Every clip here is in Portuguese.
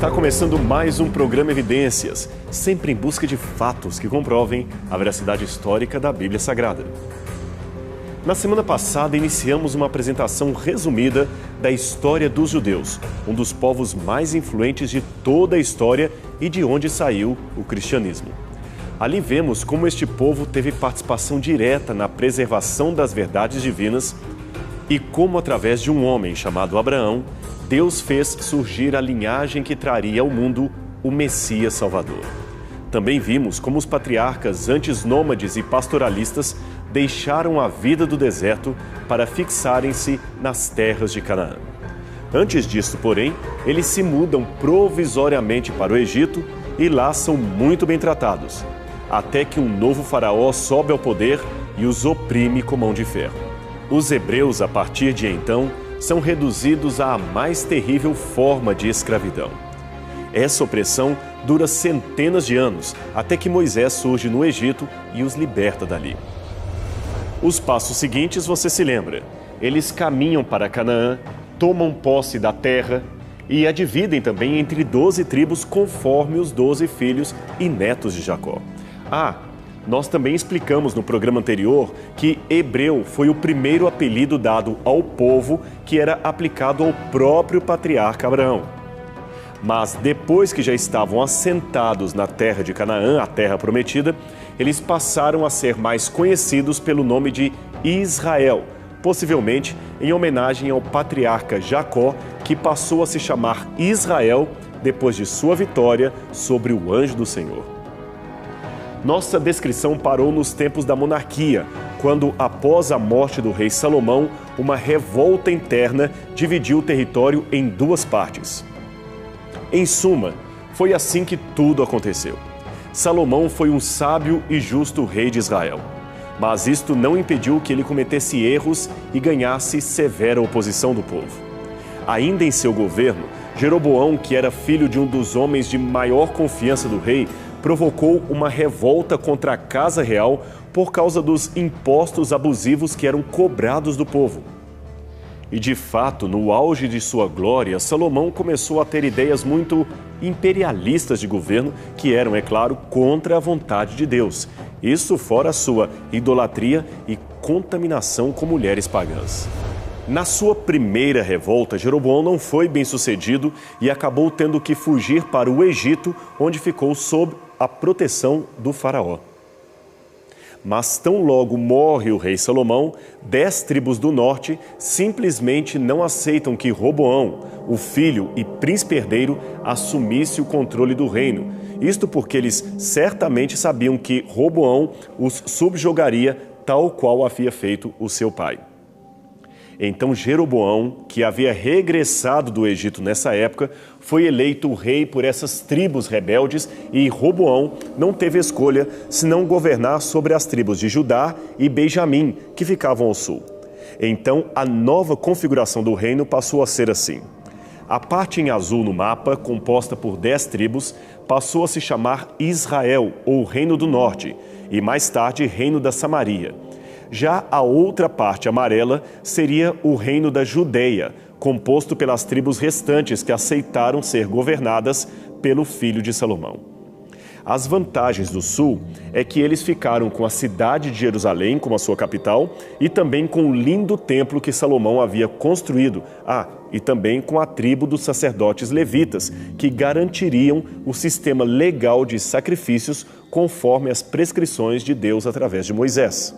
Está começando mais um programa Evidências, sempre em busca de fatos que comprovem a veracidade histórica da Bíblia Sagrada. Na semana passada, iniciamos uma apresentação resumida da história dos judeus, um dos povos mais influentes de toda a história e de onde saiu o cristianismo. Ali vemos como este povo teve participação direta na preservação das verdades divinas e como, através de um homem chamado Abraão, Deus fez surgir a linhagem que traria ao mundo o Messias Salvador. Também vimos como os patriarcas antes nômades e pastoralistas deixaram a vida do deserto para fixarem-se nas terras de Canaã. Antes disso, porém, eles se mudam provisoriamente para o Egito e lá são muito bem tratados, até que um novo faraó sobe ao poder e os oprime com mão de ferro. Os hebreus, a partir de então, são reduzidos à mais terrível forma de escravidão. Essa opressão dura centenas de anos, até que Moisés surge no Egito e os liberta dali. Os passos seguintes você se lembra. Eles caminham para Canaã, tomam posse da terra e a dividem também entre 12 tribos conforme os 12 filhos e netos de Jacó. Nós também explicamos no programa anterior que hebreu foi o primeiro apelido dado ao povo que era aplicado ao próprio patriarca Abraão. Mas depois que já estavam assentados na terra de Canaã, a terra prometida, eles passaram a ser mais conhecidos pelo nome de Israel, possivelmente em homenagem ao patriarca Jacó, que passou a se chamar Israel depois de sua vitória sobre o anjo do Senhor. Nossa descrição parou nos tempos da monarquia, quando, após a morte do rei Salomão, uma revolta interna dividiu o território em duas partes. Em suma, foi assim que tudo aconteceu. Salomão foi um sábio e justo rei de Israel, mas isto não impediu que ele cometesse erros e ganhasse severa oposição do povo. Ainda em seu governo, Jeroboão, que era filho de um dos homens de maior confiança do rei, provocou uma revolta contra a casa real por causa dos impostos abusivos que eram cobrados do povo. E de fato, no auge de sua glória, Salomão começou a ter ideias muito imperialistas de governo, que eram, é claro, contra a vontade de Deus. Isso fora a sua idolatria e contaminação com mulheres pagãs. Na sua primeira revolta, Jeroboão não foi bem sucedido e acabou tendo que fugir para o Egito, onde ficou sob a proteção do faraó. Mas tão logo morre o rei Salomão, 10 tribos do norte simplesmente não aceitam que Roboão, o filho e príncipe herdeiro, assumisse o controle do reino. Isto porque eles certamente sabiam que Roboão os subjugaria tal qual havia feito o seu pai. Então Jeroboão, que havia regressado do Egito nessa época, foi eleito rei por essas tribos rebeldes e Roboão não teve escolha senão governar sobre as tribos de Judá e Benjamim, que ficavam ao sul. Então a nova configuração do reino passou a ser assim. A parte em azul no mapa, composta por 10 tribos, passou a se chamar Israel, ou Reino do Norte, e mais tarde Reino da Samaria. Já a outra parte amarela seria o reino da Judeia, composto pelas tribos restantes que aceitaram ser governadas pelo filho de Salomão. As vantagens do sul é que eles ficaram com a cidade de Jerusalém como a sua capital e também com o lindo templo que Salomão havia construído. E também com a tribo dos sacerdotes levitas, que garantiriam o sistema legal de sacrifícios conforme as prescrições de Deus através de Moisés.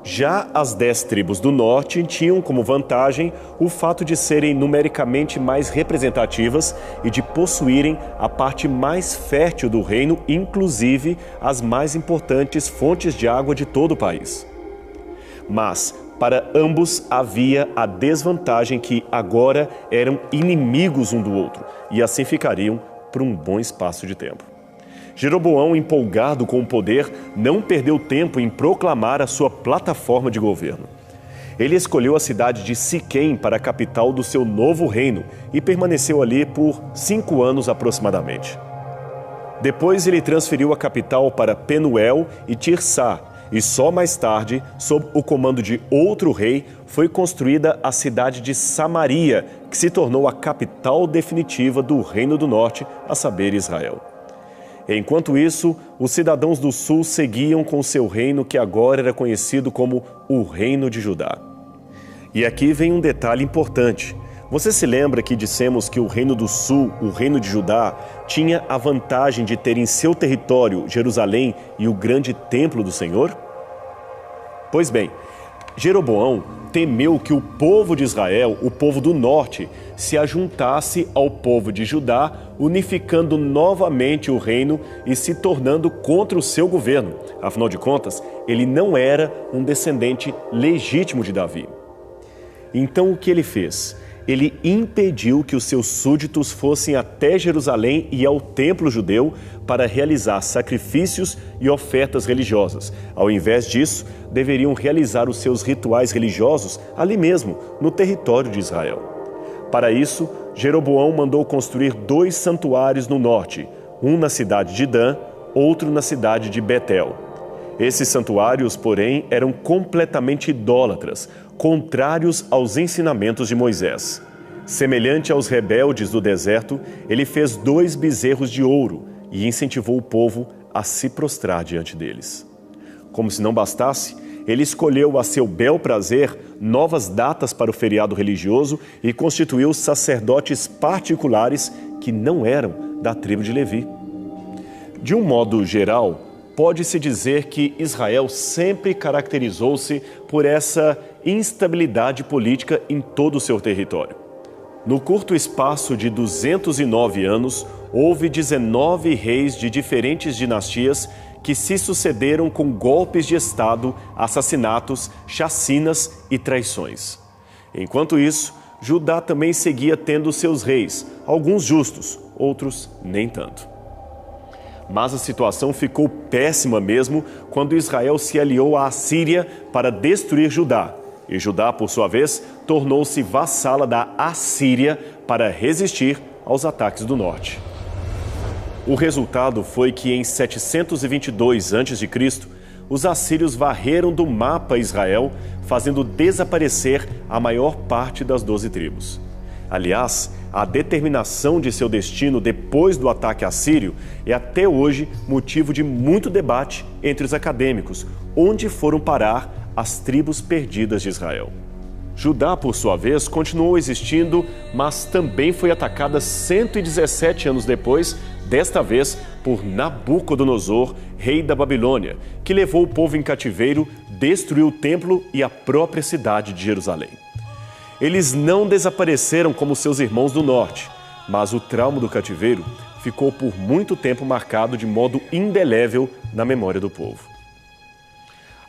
Já as 10 tribos do norte tinham como vantagem o fato de serem numericamente mais representativas e de possuírem a parte mais fértil do reino, inclusive as mais importantes fontes de água de todo o país. Mas, para ambos havia a desvantagem que agora eram inimigos um do outro e assim ficariam por um bom espaço de tempo. Jeroboão, empolgado com o poder, não perdeu tempo em proclamar a sua plataforma de governo. Ele escolheu a cidade de Siquém para a capital do seu novo reino e permaneceu ali por 5 anos aproximadamente. Depois ele transferiu a capital para Penuel e Tirsá e só mais tarde, sob o comando de outro rei, foi construída a cidade de Samaria, que se tornou a capital definitiva do Reino do Norte, a saber, Israel. Enquanto isso, os cidadãos do sul seguiam com seu reino, que agora era conhecido como o Reino de Judá. E aqui vem um detalhe importante. Você se lembra que dissemos que o Reino do Sul, o Reino de Judá, tinha a vantagem de ter em seu território Jerusalém e o grande templo do Senhor? Pois bem, Jeroboão temeu que o povo de Israel, o povo do norte, se ajuntasse ao povo de Judá, unificando novamente o reino e se tornando contra o seu governo. Afinal de contas, ele não era um descendente legítimo de Davi. Então o que ele fez? Ele impediu que os seus súditos fossem até Jerusalém e ao templo judeu para realizar sacrifícios e ofertas religiosas. Ao invés disso, deveriam realizar os seus rituais religiosos ali mesmo, no território de Israel. Para isso, Jeroboão mandou construir 2 santuários no norte, um na cidade de Dan, outro na cidade de Betel. Esses santuários, porém, eram completamente idólatras, contrários aos ensinamentos de Moisés. Semelhante aos rebeldes do deserto, ele fez 2 bezerros de ouro e incentivou o povo a se prostrar diante deles. Como se não bastasse, ele escolheu a seu bel prazer novas datas para o feriado religioso e constituiu sacerdotes particulares que não eram da tribo de Levi. De um modo geral, pode-se dizer que Israel sempre caracterizou-se por essa instabilidade política em todo o seu território. No curto espaço de 209 anos, houve 19 reis de diferentes dinastias que se sucederam com golpes de Estado, assassinatos, chacinas e traições. Enquanto isso, Judá também seguia tendo seus reis, alguns justos, outros nem tanto. Mas a situação ficou péssima mesmo quando Israel se aliou à Assíria para destruir Judá. E Judá, por sua vez, tornou-se vassala da Assíria para resistir aos ataques do norte. O resultado foi que em 722 a.C., os assírios varreram do mapa Israel, fazendo desaparecer a maior parte das 12 tribos. Aliás, a determinação de seu destino depois do ataque assírio é até hoje motivo de muito debate entre os acadêmicos, onde foram parar as tribos perdidas de Israel. Judá, por sua vez, continuou existindo, mas também foi atacada 117 anos depois, desta vez por Nabucodonosor, rei da Babilônia, que levou o povo em cativeiro, destruiu o templo e a própria cidade de Jerusalém. Eles não desapareceram como seus irmãos do norte, mas o trauma do cativeiro ficou por muito tempo marcado de modo indelével na memória do povo.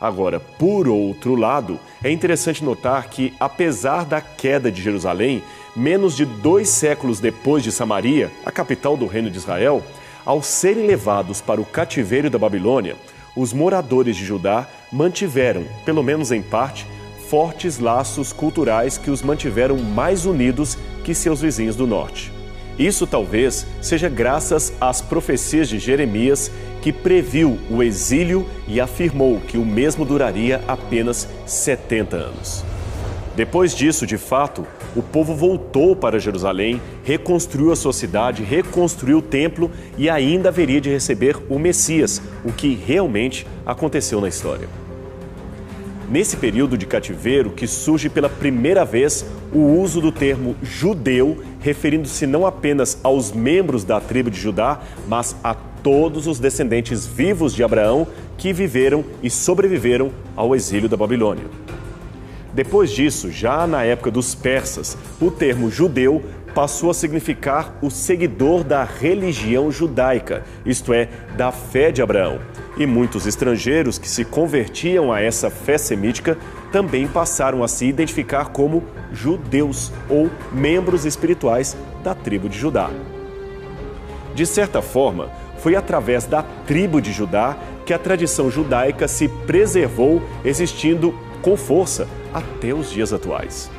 Agora, por outro lado, é interessante notar que, apesar da queda de Jerusalém, menos de 2 séculos depois de Samaria, a capital do reino de Israel, ao serem levados para o cativeiro da Babilônia, os moradores de Judá mantiveram, pelo menos em parte, fortes laços culturais que os mantiveram mais unidos que seus vizinhos do norte. Isso talvez seja graças às profecias de Jeremias, que previu o exílio e afirmou que o mesmo duraria apenas 70 anos. Depois disso, de fato, o povo voltou para Jerusalém, reconstruiu a sua cidade, reconstruiu o templo e ainda haveria de receber o Messias, o que realmente aconteceu na história. Nesse período de cativeiro que surge pela primeira vez o uso do termo judeu, referindo-se não apenas aos membros da tribo de Judá, mas a todos os descendentes vivos de Abraão que viveram e sobreviveram ao exílio da Babilônia. Depois disso, já na época dos persas, o termo judeu passou a significar o seguidor da religião judaica, isto é, da fé de Abraão. E muitos estrangeiros que se convertiam a essa fé semítica também passaram a se identificar como judeus ou membros espirituais da tribo de Judá. De certa forma, foi através da tribo de Judá que a tradição judaica se preservou, existindo com força até os dias atuais.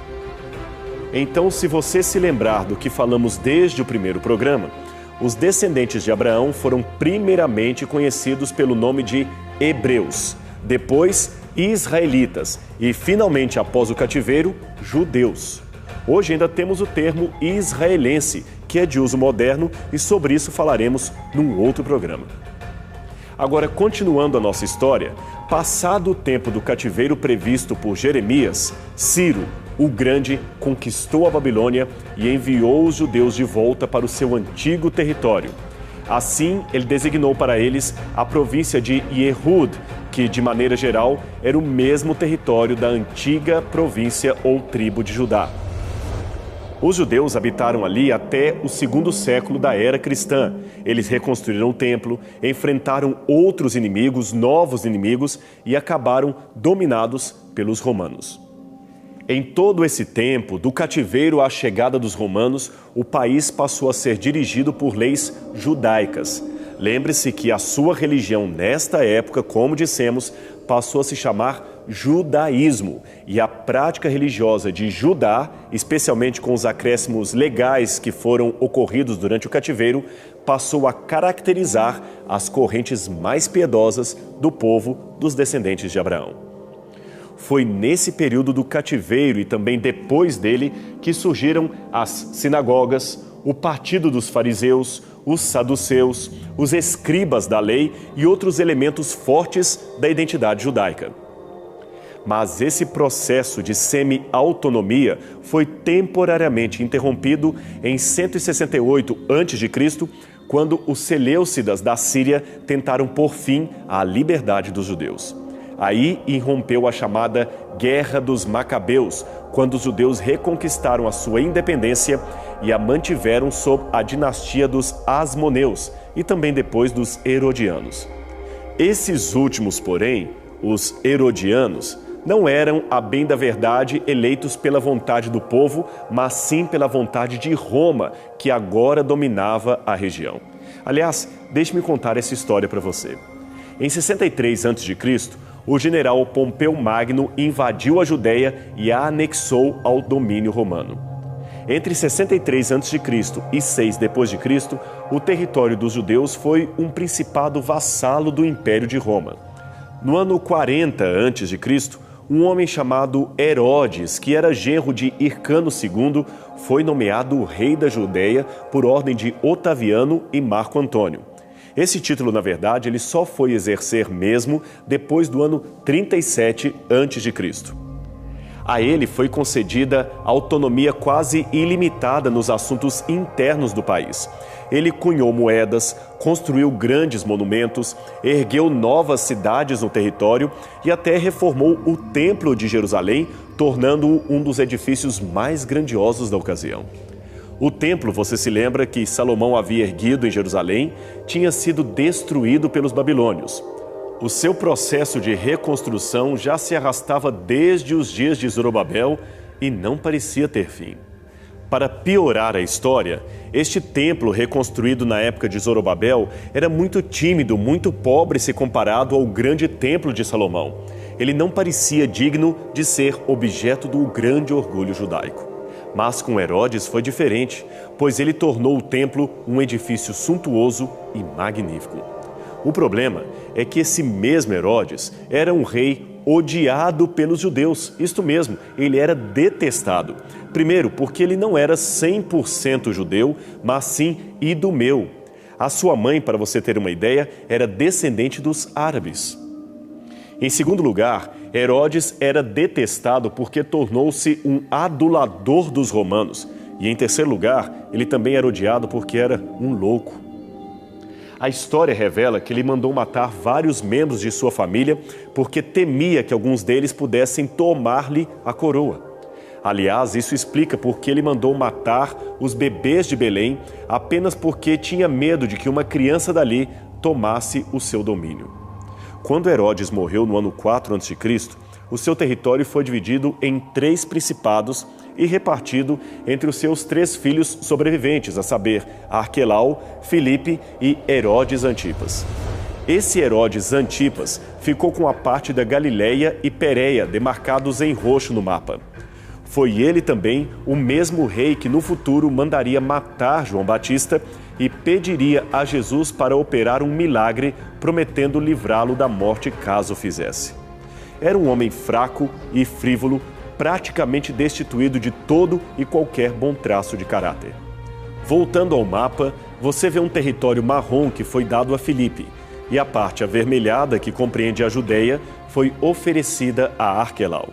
Então, se você se lembrar do que falamos desde o primeiro programa, os descendentes de Abraão foram primeiramente conhecidos pelo nome de hebreus, depois israelitas e, finalmente, após o cativeiro, judeus. Hoje ainda temos o termo israelense, que é de uso moderno, e sobre isso falaremos num outro programa. Agora, continuando a nossa história, passado o tempo do cativeiro previsto por Jeremias, Ciro, o Grande, conquistou a Babilônia e enviou os judeus de volta para o seu antigo território. Assim, ele designou para eles a província de Yehud, que, de maneira geral, era o mesmo território da antiga província ou tribo de Judá. Os judeus habitaram ali até o 2º século da era cristã. Eles reconstruíram o templo, enfrentaram outros inimigos, novos inimigos, e acabaram dominados pelos romanos. Em todo esse tempo, do cativeiro à chegada dos romanos, o país passou a ser dirigido por leis judaicas. Lembre-se que a sua religião nesta época, como dissemos, passou a se chamar judaísmo, e a prática religiosa de Judá, especialmente com os acréscimos legais que foram ocorridos durante o cativeiro, passou a caracterizar as correntes mais piedosas do povo dos descendentes de Abraão. Foi nesse período do cativeiro e também depois dele que surgiram as sinagogas, o partido dos fariseus, os saduceus, os escribas da lei e outros elementos fortes da identidade judaica. Mas esse processo de semi-autonomia foi temporariamente interrompido em 168 a.C., quando os seleucidas da Síria tentaram pôr fim à liberdade dos judeus. Aí irrompeu a chamada Guerra dos Macabeus, quando os judeus reconquistaram a sua independência e a mantiveram sob a dinastia dos Asmoneus e também depois dos Herodianos. Esses últimos, porém, os Herodianos, não eram, a bem da verdade, eleitos pela vontade do povo, mas sim pela vontade de Roma, que agora dominava a região. Aliás, deixe-me contar essa história para você. Em 63 a.C., o general Pompeu Magno invadiu a Judéia e a anexou ao domínio romano. Entre 63 a.C. e 6 d.C., o território dos judeus foi um principado vassalo do Império de Roma. No ano 40 a.C., um homem chamado Herodes, que era genro de Hircano II, foi nomeado rei da Judéia por ordem de Otaviano e Marco Antônio. Esse título, na verdade, ele só foi exercer mesmo depois do ano 37 a.C. A ele foi concedida autonomia quase ilimitada nos assuntos internos do país. Ele cunhou moedas, construiu grandes monumentos, ergueu novas cidades no território e até reformou o Templo de Jerusalém, tornando-o um dos edifícios mais grandiosos da ocasião. O templo, você se lembra que Salomão havia erguido em Jerusalém, tinha sido destruído pelos babilônios. O seu processo de reconstrução já se arrastava desde os dias de Zorobabel e não parecia ter fim. Para piorar a história, este templo reconstruído na época de Zorobabel era muito tímido, muito pobre se comparado ao grande templo de Salomão. Ele não parecia digno de ser objeto do grande orgulho judaico. Mas com Herodes foi diferente, pois ele tornou o templo um edifício suntuoso e magnífico. O problema é que esse mesmo Herodes era um rei odiado pelos judeus, isto mesmo, ele era detestado. Primeiro, porque ele não era 100% judeu, mas sim idumeu. A sua mãe, para você ter uma ideia, era descendente dos árabes. Em segundo lugar, Herodes era detestado porque tornou-se um adulador dos romanos. E em terceiro lugar, ele também era odiado porque era um louco. A história revela que ele mandou matar vários membros de sua família porque temia que alguns deles pudessem tomar-lhe a coroa. Aliás, isso explica porque ele mandou matar os bebês de Belém apenas porque tinha medo de que uma criança dali tomasse o seu domínio. Quando Herodes morreu no ano 4 a.C., o seu território foi dividido em 3 principados e repartido entre os seus 3 filhos sobreviventes, a saber, Arquelau, Filipe e Herodes Antipas. Esse Herodes Antipas ficou com a parte da Galileia e Pérea demarcados em roxo no mapa. Foi ele também o mesmo rei que no futuro mandaria matar João Batista e pediria a Jesus para operar um milagre, prometendo livrá-lo da morte caso o fizesse. Era um homem fraco e frívolo, praticamente destituído de todo e qualquer bom traço de caráter. Voltando ao mapa, você vê um território marrom que foi dado a Filipe, e a parte avermelhada, que compreende a Judeia, foi oferecida a Arquelau.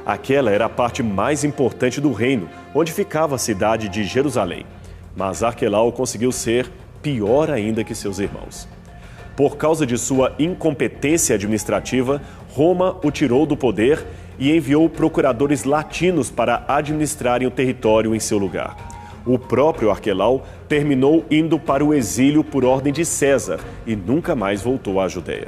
Aquela era a parte mais importante do reino, onde ficava a cidade de Jerusalém. Mas Arquelau conseguiu ser pior ainda que seus irmãos. Por causa de sua incompetência administrativa, Roma o tirou do poder e enviou procuradores latinos para administrarem o território em seu lugar. O próprio Arquelau terminou indo para o exílio por ordem de César e nunca mais voltou à Judeia.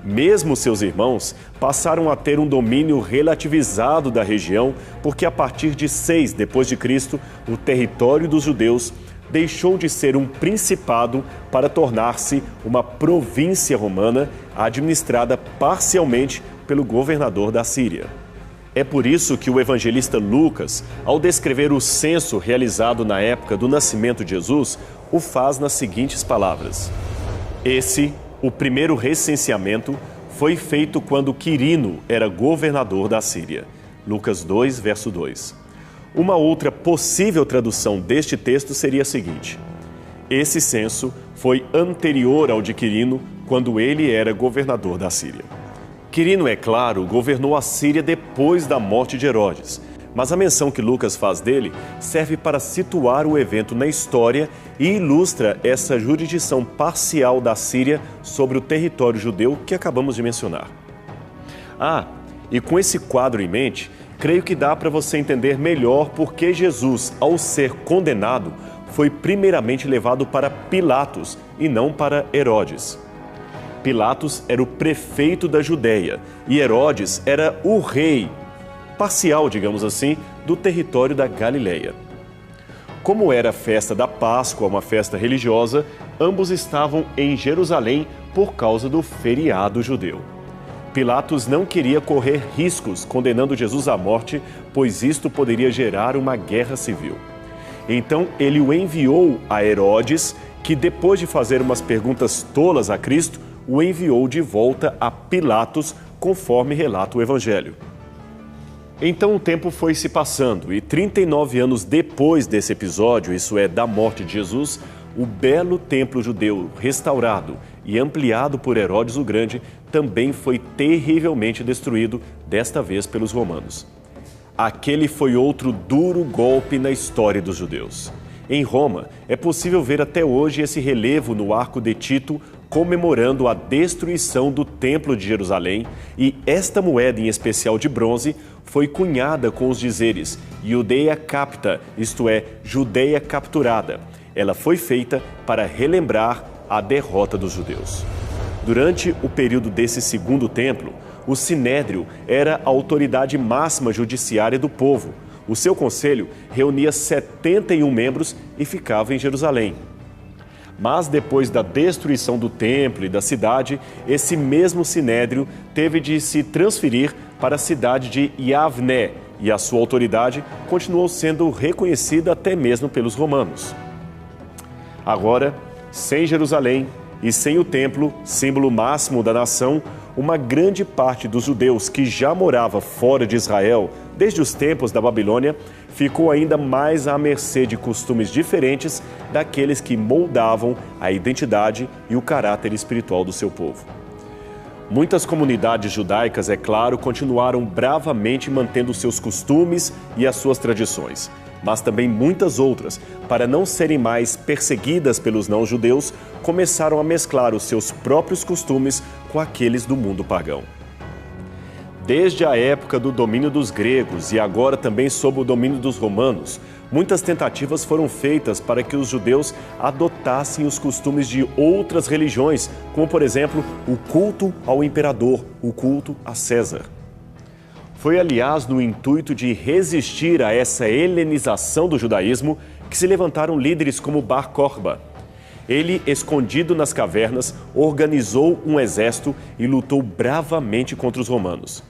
Mesmo seus irmãos passaram a ter um domínio relativizado da região, porque a partir de 6 d.C., o território dos judeus deixou de ser um principado para tornar-se uma província romana administrada parcialmente pelo governador da Síria. É por isso que o evangelista Lucas, ao descrever o censo realizado na época do nascimento de Jesus, o faz nas seguintes palavras: Esse, o primeiro recenseamento, foi feito quando Quirino era governador da Síria. Lucas 2, verso 2. Uma outra possível tradução deste texto seria a seguinte: Esse censo foi anterior ao de Quirino, quando ele era governador da Síria. Quirino, é claro, governou a Síria depois da morte de Herodes, mas a menção que Lucas faz dele serve para situar o evento na história e ilustra essa jurisdição parcial da Síria sobre o território judeu que acabamos de mencionar. E com esse quadro em mente, creio que dá para você entender melhor por que Jesus, ao ser condenado, foi primeiramente levado para Pilatos e não para Herodes. Pilatos era o prefeito da Judeia e Herodes era o rei parcial, digamos assim, do território da Galileia. Como era a festa da Páscoa, uma festa religiosa, ambos estavam em Jerusalém por causa do feriado judeu. Pilatos não queria correr riscos condenando Jesus à morte, pois isto poderia gerar uma guerra civil. Então ele o enviou a Herodes, que depois de fazer umas perguntas tolas a Cristo, o enviou de volta a Pilatos, conforme relata o Evangelho. Então o tempo foi se passando e 39 anos depois desse episódio, isso é, da morte de Jesus, o belo templo judeu restaurado e ampliado por Herodes o Grande também foi terrivelmente destruído, desta vez pelos romanos. Aquele foi outro duro golpe na história dos judeus. Em Roma, é possível ver até hoje esse relevo no Arco de Tito, comemorando a destruição do Templo de Jerusalém, e esta moeda em especial de bronze foi cunhada com os dizeres Iudeia capta, isto é, Judeia capturada. Ela foi feita para relembrar a derrota dos judeus. Durante o período desse segundo templo, o Sinédrio era a autoridade máxima judiciária do povo. O seu conselho reunia 71 membros e ficava em Jerusalém. Mas depois da destruição do templo e da cidade, esse mesmo Sinédrio teve de se transferir para a cidade de Yavné e a sua autoridade continuou sendo reconhecida até mesmo pelos romanos. Agora, sem Jerusalém e sem o templo, símbolo máximo da nação, uma grande parte dos judeus que já morava fora de Israel desde os tempos da Babilônia ficou ainda mais à mercê de costumes diferentes daqueles que moldavam a identidade e o caráter espiritual do seu povo. Muitas comunidades judaicas, é claro, continuaram bravamente mantendo seus costumes e as suas tradições, mas também muitas outras, para não serem mais perseguidas pelos não-judeus, começaram a mesclar os seus próprios costumes com aqueles do mundo pagão. Desde a época do domínio dos gregos e agora também sob o domínio dos romanos, muitas tentativas foram feitas para que os judeus adotassem os costumes de outras religiões, como, por exemplo, o culto ao imperador, o culto a César. Foi, aliás, no intuito de resistir a essa helenização do judaísmo que se levantaram líderes como Bar Corba. Ele, escondido nas cavernas, organizou um exército e lutou bravamente contra os romanos.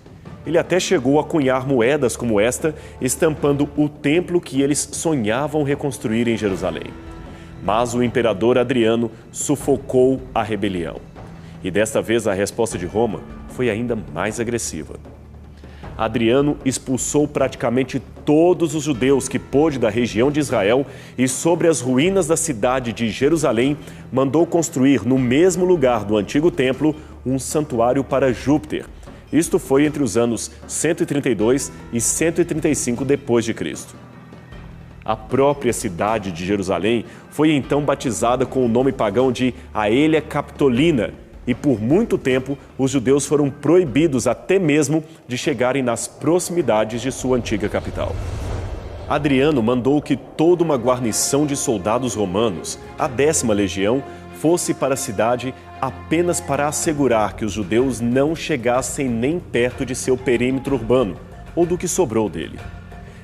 Ele até chegou a cunhar moedas como esta, estampando o templo que eles sonhavam reconstruir em Jerusalém. Mas o imperador Adriano sufocou a rebelião. E desta vez a resposta de Roma foi ainda mais agressiva. Adriano expulsou praticamente todos os judeus que pôde da região de Israel e sobre as ruínas da cidade de Jerusalém mandou construir no mesmo lugar do antigo templo um santuário para Júpiter. Isto foi entre os anos 132 e 135 depois de Cristo. A própria cidade de Jerusalém foi então batizada com o nome pagão de Aelia Capitolina, e por muito tempo os judeus foram proibidos até mesmo de chegarem nas proximidades de sua antiga capital. Adriano mandou que toda uma guarnição de soldados romanos, a 10ª Legião, fosse para a cidade apenas para assegurar que os judeus não chegassem nem perto de seu perímetro urbano ou do que sobrou dele.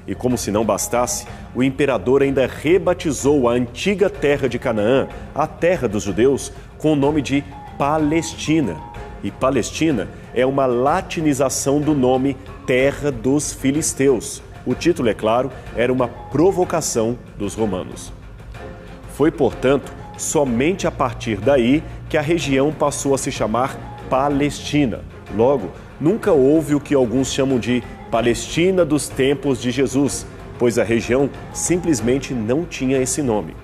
E como se não bastasse, o imperador ainda rebatizou a antiga terra de Canaã, a terra dos judeus, com o nome de Palestina. E Palestina é uma latinização do nome Terra dos Filisteus. O título, é claro, era uma provocação dos romanos. Foi, portanto, somente a partir daí que a região passou a se chamar Palestina. Logo, nunca houve o que alguns chamam de Palestina dos tempos de Jesus, pois a região simplesmente não tinha esse nome.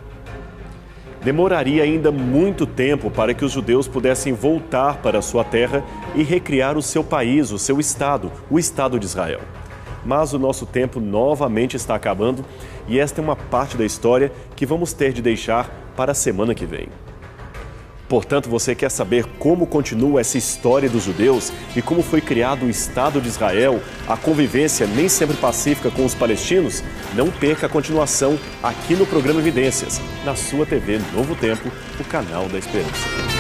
Demoraria ainda muito tempo para que os judeus pudessem voltar para a sua terra e recriar o seu país, o seu Estado, o Estado de Israel. Mas o nosso tempo novamente está acabando e esta é uma parte da história que vamos ter de deixar para a semana que vem. Portanto, você quer saber como continua essa história dos judeus e como foi criado o Estado de Israel, a convivência nem sempre pacífica com os palestinos? Não perca a continuação aqui no programa Evidências, na sua TV Novo Tempo, o canal da Esperança.